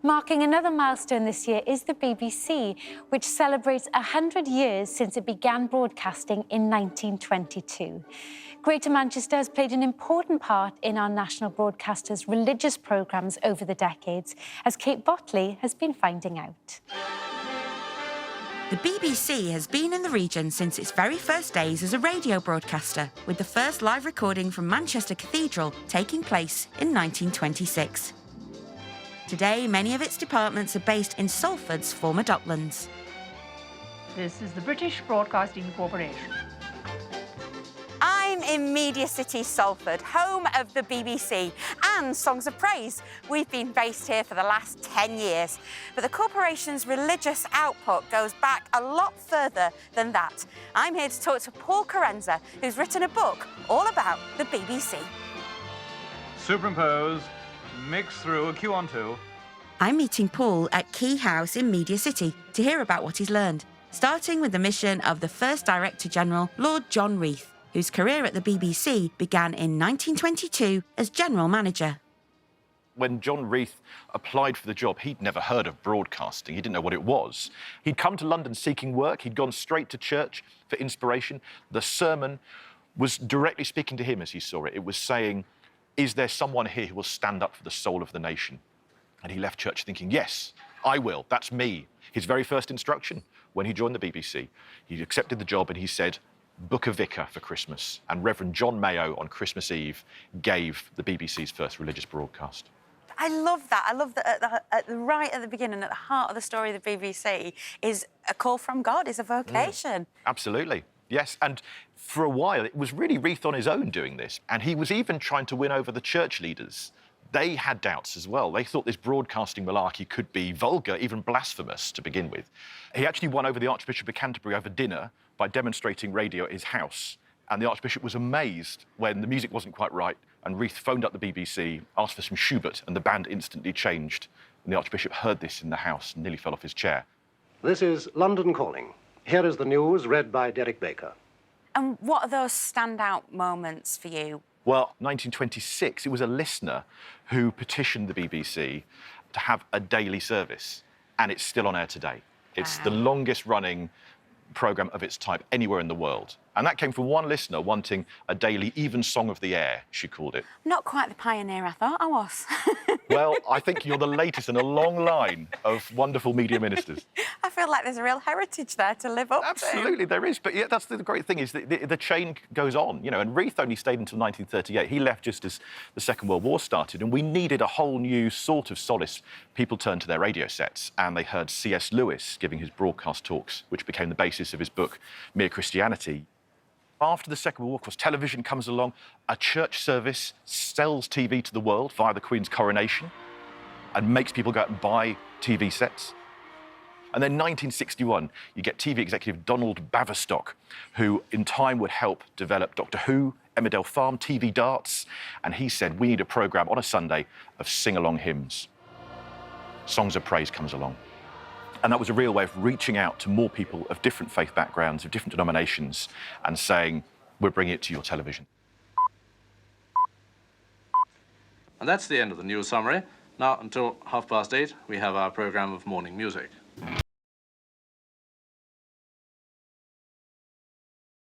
Marking another milestone this year is the BBC, which celebrates 100 years since it began broadcasting in 1922. Greater Manchester has played an important part in our national broadcaster's religious programmes over the decades, as Kate Bottley has been finding out. The BBC has been in the region since its very first days as a radio broadcaster, with the first live recording from Manchester Cathedral taking place in 1926. Today, many of its departments are based in Salford's former Docklands. This is the British Broadcasting Corporation. I'm in Media City, Salford, home of the BBC and Songs of Praise. We've been based here for the last 10 years, but the corporation's religious output goes back a lot further than that. I'm here to talk to Paul Kerensa, who's written a book all about the BBC. Superimpose, mix through, a Q on 2. I'm meeting Paul at Key House in Media City to hear about what he's learned, starting with the mission of the first Director General, Lord John Reith, whose career at the BBC began in 1922 as General Manager. When John Reith applied for the job, he'd never heard of broadcasting. He didn't know what it was. He'd come to London seeking work. He'd gone straight to church for inspiration. The sermon was directly speaking to him as he saw it. It was saying, is there someone here who will stand up for the soul of the nation? And he left church thinking, yes, I will, that's me. His very first instruction when he joined the BBC, he accepted the job and he said, book a vicar for Christmas. And Reverend John Mayo on Christmas Eve gave the BBC's first religious broadcast. I love that. I love that right at the beginning, at the heart of the story of the BBC, is a call from God, is a vocation. Absolutely. Yes, and for a while, it was really Reith on his own doing this. And he was even trying to win over the church leaders. They had doubts as well. They thought this broadcasting malarkey could be vulgar, even blasphemous to begin with. He actually won over the Archbishop of Canterbury over dinner by demonstrating radio at his house. And the Archbishop was amazed when the music wasn't quite right, and Reith phoned up the BBC, asked for some Schubert, and the band instantly changed. And the Archbishop heard this in the house and nearly fell off his chair. This is London Calling. Here is the news read by Derek Baker. And what are those standout moments for you? Well, 1926, it was a listener who petitioned the BBC to have a daily service, and it's still on air today. It's the longest-running programme of its type anywhere in the world. And that came from one listener wanting a daily even song of the air, she called it. Not quite the pioneer I thought I was. Well, I think you're the latest in a long line of wonderful media ministers. I feel like there's a real heritage there to live up to. Absolutely, there is. But yeah, that's the great thing, is that the chain goes on, you know, and Reith only stayed until 1938. He left just as the Second World War started, and we needed a whole new sort of solace. People turned to their radio sets, and they heard C.S. Lewis giving his broadcast talks, which became the basis of his book, Mere Christianity. After the Second World War, of course, television comes along. A church service sells TV to the world via the Queen's coronation and makes people go out and buy TV sets. And then 1961, you get TV executive Donald Baverstock, who in time would help develop Doctor Who, Emmerdale Farm, TV Darts, and he said, we need a programme on a Sunday of sing-along hymns. Songs of Praise comes along. And that was a real way of reaching out to more people of different faith backgrounds, of different denominations, and saying, we're bringing it to your television. And that's the end of the news summary. Now, until 8:30, we have our programme of morning music.